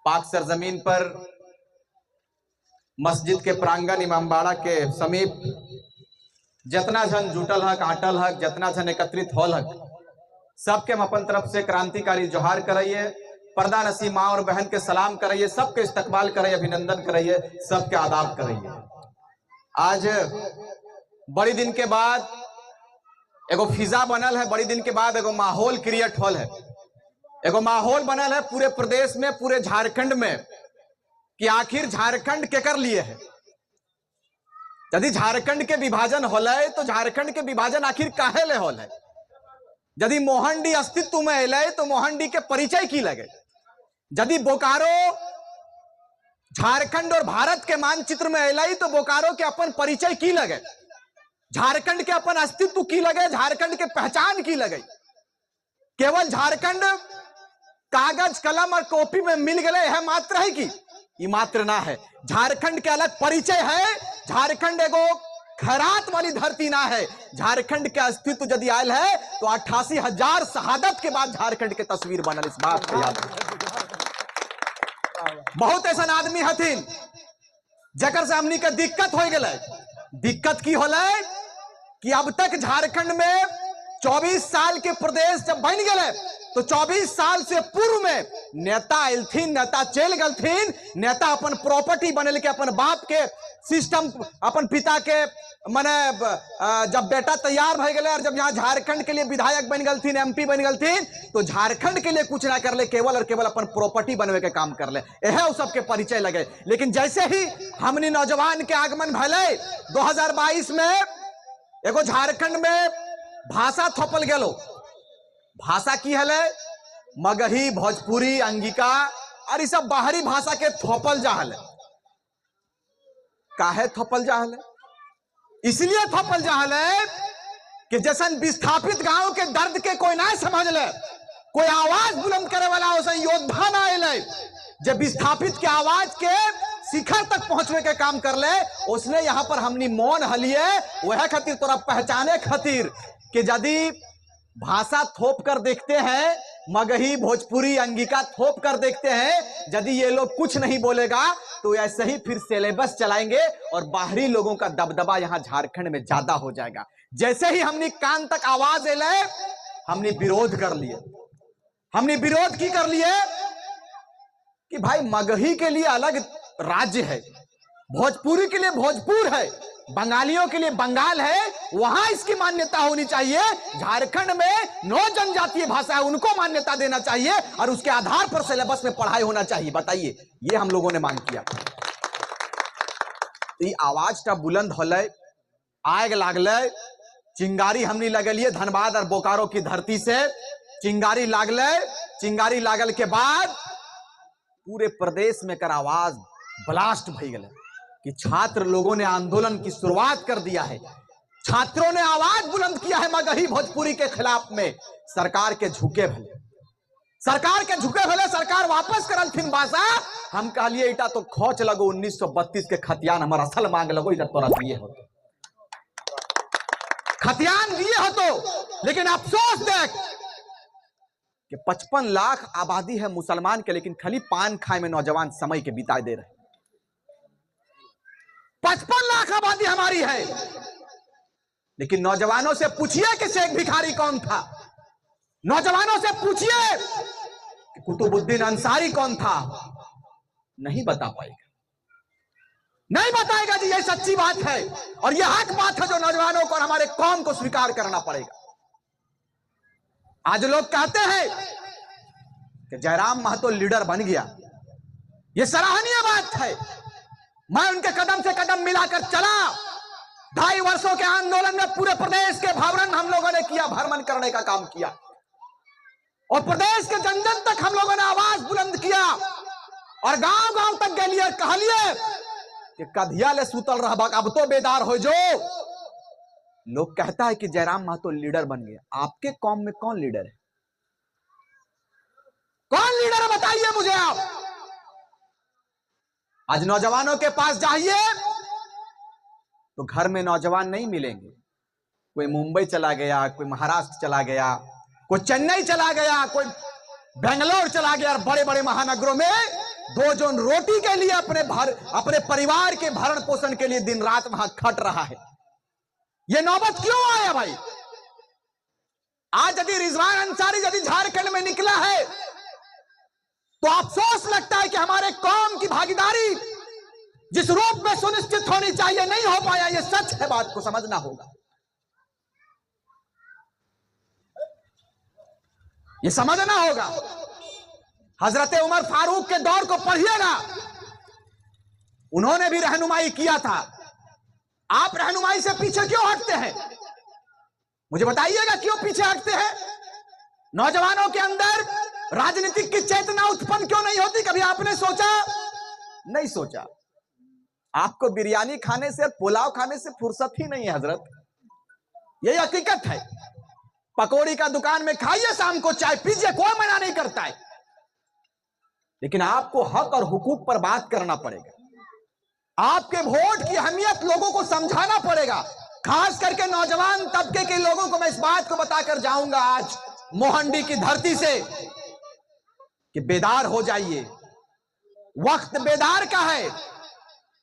पाक सरजमीन पर मस्जिद के प्रांगण इमामबाड़ा के समीप जितना जन जुटल हक आटल हक जितना जन एकत्रित होल हक सबके हम अपन तरफ से क्रांतिकारी जोहार कराइए, पर्दा नसी माँ और बहन के सलाम कराइए, सबके इस्तकबाल कराइए, अभिनंदन कराइए, सबके आदाब कराइए। आज बड़ी दिन के बाद एगो फिजा बनल है, बड़ी दिन के बाद एगो माहौल क्रिएट होल है, एगो माहौल बनल है पूरे प्रदेश में, पूरे झारखंड में कि आखिर झारखंड केकर लिए है। यदि झारखंड के विभाजन होले तो झारखंड के विभाजन आखिर काहे ले होले। यदि मोहनडी अस्तित्व में अले तो मोहनडी के परिचय की लगे। यदि बोकारो झारखंड और भारत के मानचित्र में अले तो बोकारो के अपन परिचय की लगे, झारखंड के अपन अस्तित्व की लगे, झारखंड के पहचान की लगे। केवल झारखंड कागज कलम और कॉपी में मिल गए है मात्र है कि ये मात्र ना है। झारखंड के अलग परिचय है। झारखंड एगो खैरात वाली धरती ना है। झारखंड के अस्तित्व यदि आयल है तो 88,000 शहादत के बाद झारखंड के तस्वीर बनल। इस बात को याद बहुत ऐसा आदमी हथिन जकर से हमनी के दिक्कत हो गए। दिक्कत की होले कि अब तक झारखंड में 24 साल के प्रदेश जब बन गए तो 24 साल से पूर्व में नेता आलथिन, नेता चल गलथिन, नेता अपन प्रॉपर्टी बनल के अपन बाप के सिस्टम, अपन पिता के माने जब बेटा तैयार भय गए और जब यहाँ झारखंड के लिए विधायक बन गलथिन, एमपी बन गलथिन तो झारखंड के लिए कुछ ना कर ले, केवल और केवल अपन प्रॉपर्टी बनवे के काम कर ले। यह उस सबके परिचय लगे। लेकिन जैसे ही हमने नौजवान के आगमन भले 2022 में एगो झारखंड में भाषा थोपल गेलो। भाषा की हले मगही, भोजपुरी, अंगिका और ये सब बाहरी भाषा के थोपल जा हले। काहे थोपल जा हले? इसलिए थोपल जा हले कि जैसन विस्थापित गांव के दर्द के कोई ना समझ ले, कोई आवाज बुलंद करे वाला वैसे योद्धा ना आए जब विस्थापित के आवाज के शिखर तक पहुंचने के काम कर ले। उसने यहां पर हमनी मौन हलिए वह खातिर तोरा पहचाने खातिर कि यदि भाषा थोप कर देखते हैं, मगही, भोजपुरी, अंगिका थोप कर देखते हैं, यदि ये लोग कुछ नहीं बोलेगा तो ऐसे ही फिर सिलेबस चलाएंगे और बाहरी लोगों का दबदबा यहां झारखंड में ज्यादा हो जाएगा। जैसे ही हमने कान तक आवाज ले हमने विरोध कर लिए। हमने विरोध की कर लिए कि भाई मगही के लिए अलग राज्य है, भोजपुरी के लिए भोजपुर है, बंगालियों के लिए बंगाल है, वहां इसकी मान्यता होनी चाहिए। झारखंड में 9 जनजातीय भाषा है, उनको मान्यता देना चाहिए और उसके आधार पर सिलेबस में पढ़ाई होना चाहिए। बताइए, ये हम लोगों ने मांग किया। तो आवाज का बुलंद होले, आग लागले, चिंगारी हमने लगलिए धनबाद और बोकारो की धरती से चिंगारी लागले। चिंगारी लागल के बाद पूरे प्रदेश में कर आवाज ब्लास्ट भई गए कि छात्र लोगों ने आंदोलन की शुरुआत कर दिया है। छात्रों ने आवाज बुलंद किया है मगही भोजपुरी के खिलाफ में। सरकार के झुके भले, सरकार के झुके भले, सरकार वापस करल थिन भाषा। हम कहलिए इटा तो खोच लगो 1932 के खतियान हमारा असल मांग लगो, इधर तोरा दिए हो तो खतियान दिए हो तो। लेकिन अफसोस देख कि 55 लाख आबादी है मुसलमान के, लेकिन खाली पान खाए में नौजवान समय के बिता दे रहे। 55 लाख आबादी हमारी है, लेकिन नौजवानों से पूछिए कि शेख भिखारी कौन था, नौजवानों से पूछिए कि कुतुबुद्दीन अंसारी कौन था, नहीं बता पाएगा, नहीं बताएगा जी। ये सच्ची बात है और यह हक बात है जो नौजवानों को और हमारे कौम को स्वीकार करना पड़ेगा। आज लोग कहते हैं कि जयराम महतो लीडर बन गया, यह सराहनीय बात है। मैं उनके कदम से कदम मिलाकर चला। 2.5 वर्षों के आंदोलन में पूरे प्रदेश के भ्रमण हम लोगों ने किया, भ्रमण करने का काम किया और प्रदेश के जन जन तक हम लोगों ने आवाज बुलंद किया और गांव गांव तक गए और कहलिए कि कधिया ले सुतल रह, अब तो बेदार हो जो। लोग कहता है कि जयराम महतो लीडर बन गया। आपके कौम में कौन लीडर है? कौन लीडर है बताइए मुझे आप। आज नौजवानों के पास जाइए तो घर में नौजवान नहीं मिलेंगे। कोई मुंबई चला गया, कोई महाराष्ट्र चला गया, कोई चेन्नई चला गया, कोई बेंगलोर चला गया और बड़े बड़े महानगरों में 2 जोन रोटी के लिए अपने परिवार के भरण पोषण के लिए दिन रात वहां खट रहा है। यह नौबत क्यों आया भाई? आज यदि रिजवान अंसारी यदि झारखंड में निकला है तो अफसोस लगता है कि हमारे कौम की भागीदारी जिस रूप में सुनिश्चित होनी चाहिए नहीं हो पाया। यह सच है, बात को समझना होगा, यह समझना होगा। हजरत उमर फारूक के दौर को पढ़िएगा, उन्होंने भी रहनुमाई किया था। आप रहनुमाई से पीछे क्यों हटते हैं? मुझे बताइएगा क्यों पीछे हटते हैं? नौजवानों के अंदर राजनीतिक की चेतना उत्पन्न क्यों नहीं होती? कभी आपने सोचा? नहीं सोचा। आपको बिरयानी खाने से, पुलाव खाने से फुर्सत ही नहीं है हजरत, यही हकीकत है। पकौड़ी का दुकान में खाइए, शाम को चाय पीजिए, कोई मना नहीं करता है, लेकिन आपको हक और हुकूक पर बात करना पड़ेगा। आपके वोट की अहमियत लोगों को समझाना पड़ेगा। खास करके नौजवान तबके के लोगों को मैं इस बात को बताकर जाऊंगा आज मोहंडी की धरती से कि बेदार हो जाइए। वक्त बेदार का है,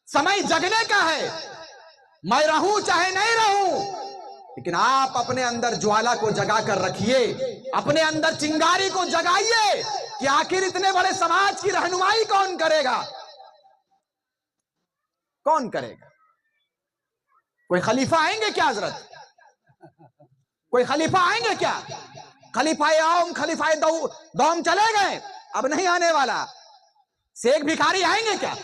समय जगने का है। मैं रहूं चाहे नहीं रहूं, लेकिन आप अपने अंदर ज्वाला को जगा कर रखिए, अपने अंदर चिंगारी को जगाइए कि आखिर इतने बड़े समाज की रहनुमाई कौन करेगा? कौन करेगा? कोई खलीफा आएंगे क्या हजरत? कोई खलीफा आएंगे क्या? खलीफाए आम खलीफाए दौम चले गए, अब नहीं आने वाला। शेख भिखारी आएंगे क्या?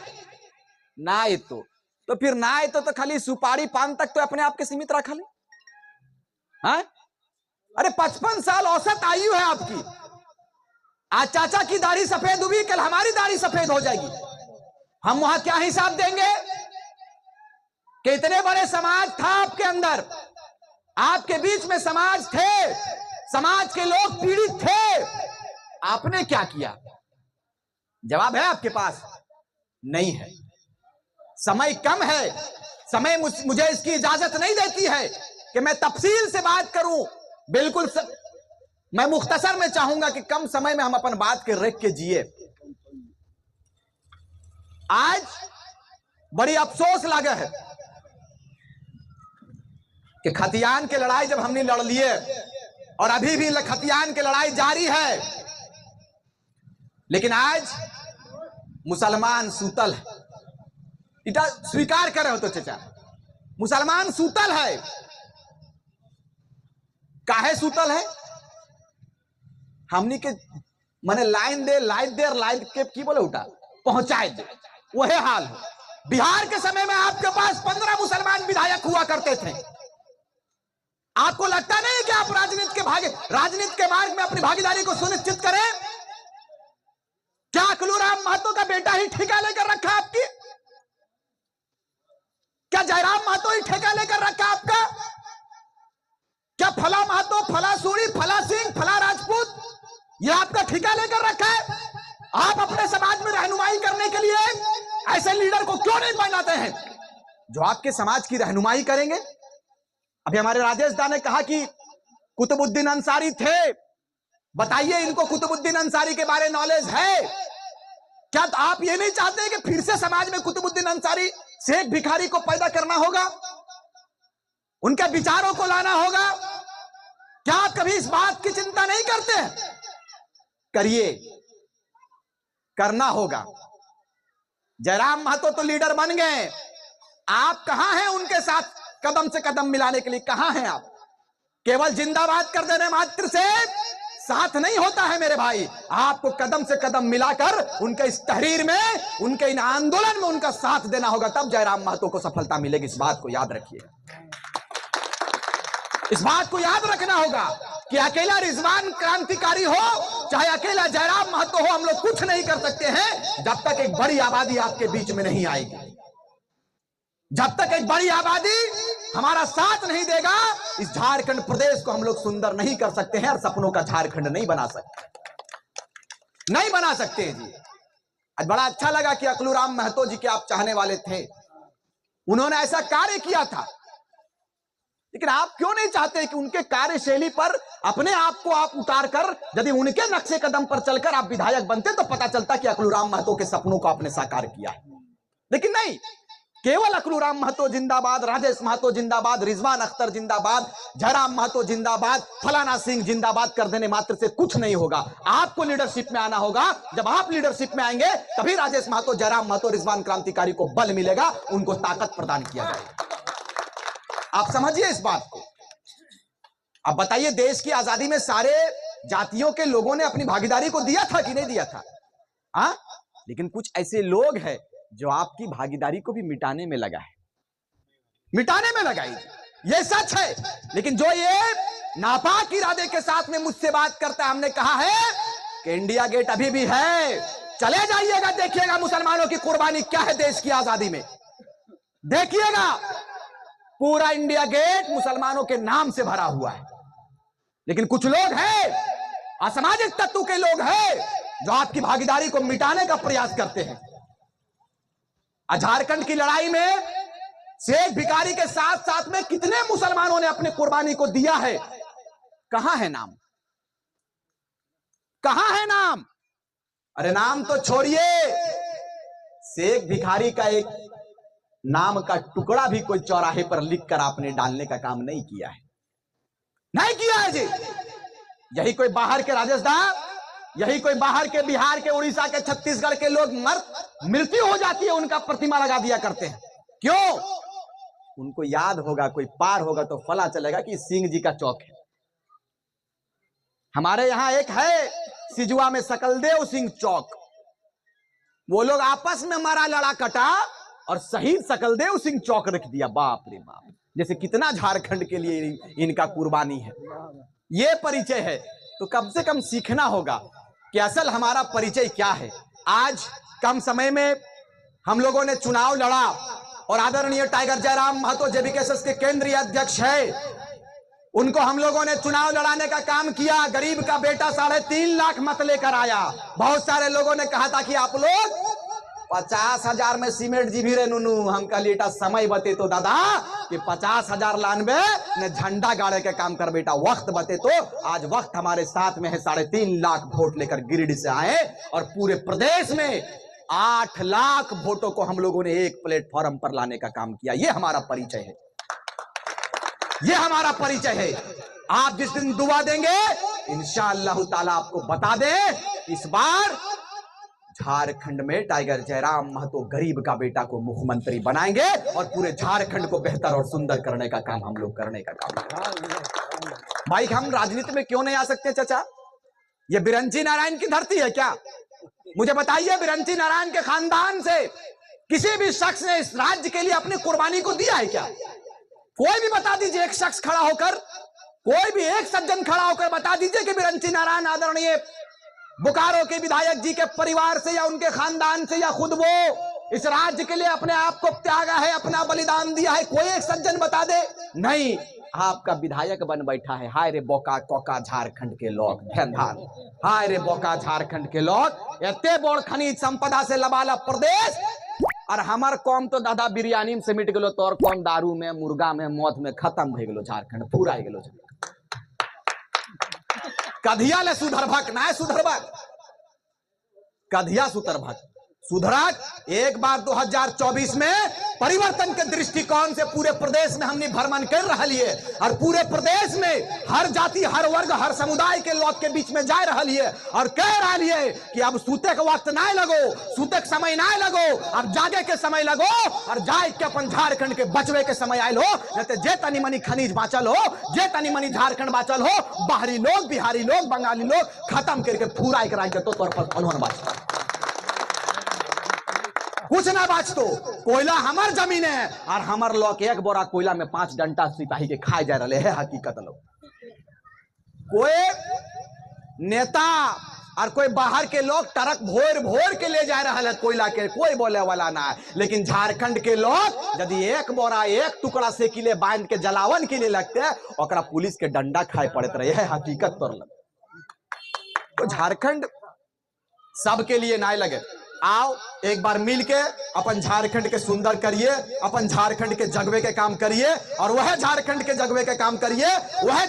ना आए तो फिर ना आए तो खाली सुपारी पान तक तो अपने आप के सीमित रखा ले। हाँ? अरे 55 साल औसत आयु है आपकी। आज चाचा की दाढ़ी सफेद हुई, कल हमारी दाढ़ी सफेद हो जाएगी। हम वहां क्या हिसाब देंगे कि इतने बड़े समाज था आपके अंदर, आपके बीच में समाज थे, समाज के लोग पीड़ित थे, आपने क्या किया? जवाब है आपके पास? नहीं है। समय कम है, समय मुझे इसकी इजाजत नहीं देती है कि मैं तफसील से बात करूं। बिल्कुल मैं मुख्तसर में चाहूंगा कि कम समय में हम अपन बात के रेख के जिए। आज बड़ी अफसोस लगा है कि खतियान की लड़ाई जब हमने लड़ लिए और अभी भी खतियान की लड़ाई जारी है, लेकिन आज मुसलमान सूतल है। इटा स्वीकार कर रहे हो तो चाचा, मुसलमान सूतल है। काहे सूतल है? हमनी के माने लाइन दे लाइन के की बोले उठा पहुंचाए दे, वही हाल है। बिहार के समय में आपके पास 15 मुसलमान विधायक हुआ करते थे। आपको लगता नहीं कि आप राजनीति के मार्ग में अपनी भागीदारी को सुनिश्चित करें? क्या अकलूराम महतो का बेटा ही ठेका लेकर रखा आपकी? क्या जयराम महतो ही ठेका लेकर रखा आपका? क्या फला महतो, फला सूरी, फला सिंह, फला राजपूत ये आपका ठेका लेकर रखा है? आप अपने समाज में रहनुमाई करने के लिए ऐसे लीडर को क्यों नहीं बनाते हैं जो आपके समाज की रहनुमाई करेंगे? अभी हमारे राजेश दा ने कहा कि कुतुबुद्दीन अंसारी थे। बताइए, इनको कुतुबुद्दीन अंसारी के बारे नॉलेज है क्या? तो आप ये नहीं चाहते कि फिर से समाज में कुतुबुद्दीन अंसारी, शेख भिखारी को पैदा करना होगा, उनके विचारों को लाना होगा? क्या आप कभी इस बात की चिंता नहीं करते? करिए, करना होगा। जयराम महतो तो लीडर बन गए, आप कहां हैं उनके साथ कदम से कदम मिलाने के लिए? कहां हैं आप? केवल जिंदाबाद कर देने मात्र से साथ नहीं होता है मेरे भाई, आपको कदम से कदम मिलाकर उनके इस तहरीर में, उनके इन आंदोलन में उनका साथ देना होगा, तब जयराम महतो को सफलता मिलेगी। इस बात को याद रखिएगा, इस बात को याद रखना होगा कि अकेला रिजवान क्रांतिकारी हो चाहे अकेला जयराम महतो हो, हम लोग कुछ नहीं कर सकते हैं जब तक एक बड़ी आबादी आपके बीच में नहीं आएगी। जब तक एक बड़ी आबादी हमारा साथ नहीं देगा, इस झारखंड प्रदेश को हम लोग सुंदर नहीं कर सकते हैं और सपनों का झारखंड नहीं बना सकते, नहीं बना सकते हैं जी। आज बड़ा अच्छा लगा कि अकलूराम महतो जी के आप चाहने वाले थे, उन्होंने ऐसा कार्य किया था, लेकिन आप क्यों नहीं चाहते कि उनके कार्यशैली पर अपने आप को आप उतार कर यदि उनके नक्शे कदम पर चलकर आप विधायक बनते तो पता चलता कि अकलूराम महतो के सपनों को आपने साकार किया है। लेकिन नहीं, केवल अकलूराम महतो जिंदाबाद, राजेश महतो जिंदाबाद, रिजवान अख्तर जिंदाबाद, जयराम महतो जिंदाबाद, फलाना सिंह जिंदाबाद कर देने मात्र से कुछ नहीं होगा। आपको लीडरशिप में आना होगा। जब आप लीडरशिप में आएंगे तभी राजेश महतो, जयराम महतो, रिजवान क्रांतिकारी को बल मिलेगा, उनको ताकत प्रदान किया जाएगा। आप समझिए इस बात को। अब बताइए, देश की आजादी में सारे जातियों के लोगों ने अपनी भागीदारी को दिया था कि नहीं दिया था? हाँ, लेकिन कुछ ऐसे लोग हैं जो आपकी भागीदारी को भी मिटाने में लगा है, मिटाने में लगाई। ये सच है। लेकिन जो ये नापाक इरादे के साथ में मुझसे बात करता है, हमने कहा है कि इंडिया गेट अभी भी है, चले जाइएगा, देखिएगा मुसलमानों की कुर्बानी क्या है देश की आजादी में। देखिएगा, पूरा इंडिया गेट मुसलमानों के नाम से भरा हुआ है। लेकिन कुछ लोग हैं, असामाजिक तत्व के लोग हैं, जो आपकी भागीदारी को मिटाने का प्रयास करते हैं। झारखंड की लड़ाई में शेख भिखारी के साथ साथ में कितने मुसलमानों ने अपने कुर्बानी को दिया है? कहां है नाम? कहां है नाम? अरे नाम तो छोड़िए, शेख भिखारी का एक नाम का टुकड़ा भी कोई चौराहे पर लिखकर आपने डालने का काम नहीं किया है, नहीं किया है जी। यही कोई बाहर के राजस्थान, यही कोई बाहर के बिहार के, उड़ीसा के, छत्तीसगढ़ के लोग मृत्यु हो जाती है, उनका प्रतिमा लगा दिया करते हैं। क्यों? उनको याद होगा, कोई पार होगा तो फला चलेगा कि सिंह जी का चौक है। हमारे यहां एक है सिजुआ में सकलदेव सिंह चौक, वो लोग आपस में मारा लड़ा कटा और शहीद सकलदेव सिंह चौक रख दिया। बाप रे बाप, जैसे कितना झारखंड के लिए इनका कुर्बानी है। ये परिचय है। तो कम से कम सीखना होगा कि असल हमारा परिचय क्या है। आज कम समय में हम लोगों ने चुनाव लड़ा और आदरणीय टाइगर जयराम महतो जेबीकेएसएस के केंद्रीय अध्यक्ष है, उनको हम लोगों ने चुनाव लड़ाने का काम किया। गरीब का बेटा 3.5 लाख मत लेकर आया। बहुत सारे लोगों ने कहा था कि आप लोग 50,000 में सीमेंट जी भी रे नुनू, हम कहा बेटा समय बते तो दादा कि 50,000 लानबे ने झंडा गाड़े के काम कर बेटा, वक्त बते तो। आज वक्त हमारे साथ में है, 3.5 लाख वोट लेकर गिरिडीह से आए और पूरे प्रदेश में 8 लाख वोटों को हम लोगों ने एक प्लेटफॉर्म पर लाने का काम किया। ये हमारा परिचय है, ये हमारा परिचय है। आप जिस दिन दुआ देंगे इंशाअल्लाह ताला आपको बता दें, इस बार झारखंड में टाइगर जयराम महतो गरीब का बेटा को मुख्यमंत्री बनाएंगे और पूरे झारखंड को बेहतर और सुंदर करने का काम हम लोग करने का काम। भाई, हम राजनीति में क्यों नहीं आ सकते चाचा? ये बिरंची नारायण की धरती है क्या? मुझे बताइए, बिरंची नारायण के खानदान से किसी भी शख्स ने इस राज्य के लिए अपनी कुर्बानी को दिया है क्या? कोई भी बता दीजिए, एक शख्स खड़ा होकर, कोई भी एक सज्जन खड़ा होकर बता दीजिए कि बिरंची नारायण आदरणीय बोकारो के विधायक जी के परिवार से या उनके खानदान से या खुद वो इस राज्य के लिए अपने आप को त्यागा है, अपना बलिदान दिया है। कोई एक सज्जन बता दे। नहीं, आपका विधायक बन बैठा है। हाय रे बोका कोका झारखंड के लोग, ध्यान, हाय रे बोका झारखंड के लोग, एते बड़ खनिज संपदा से लबालब प्रदेश, और हमार कौम तो दादा बिरयानी में से मिट गलो, तोर कौम दारू में, मुर्गा में, मौत में खत्म हो गलो। झारखंड पूरा हो गलो। कधिया ले सुधरभक ना सुधरभक, कधिया सुधरभक सुधरक। एक बार 2024 में परिवर्तन के दृष्टिकोण से पूरे प्रदेश में हमने भ्रमण कर रही है और पूरे प्रदेश में हर जाति, हर वर्ग, हर समुदाय के लोग के बीच में जा रही है और कह रही है कि अब सूते के वक्त ना लगो, सूते के समय ना लगो, अब जागे के समय लगो और जाए के अपन झारखंड के बचवे के समय आयल हो। नहीं जे तनी मनी खनिज बाँचल हो, जे तनी मनी झारखंड बाँचल हो, बाहरी लोग, बिहारी लोग, बंगाली लोग खत्म करके पूरा एक राज्य तो तौर पर फलवन बाँचता, कुछ ना बाच। तो कोयला हमार जमीन है और हमार लोग एक बोरा कोयला में 5 डंटा सिपाही के खाए जा रहे हैं। हकीकत लोग, कोई नेता और कोई बाहर के लोग ट्रक भोर भोर के ले जा रहा है कोयला के, कोई बोले वाला ना है। लेकिन झारखंड के लोग यदि एक बोरा, एक टुकड़ा से किले बांध के जलावन के लिए लगते हैं, ओकरा पुलिस के डंडा खाए पड़ते रहे है। हकीकत तौर लग तो झारखंड सबके लिए ना लगे। आओ एक बार मिलके अपन झारखंड के सुंदर करिए, अपन झारखंड के जगवे के काम करिए और वह झारखंड के जगवे के काम करिए, वह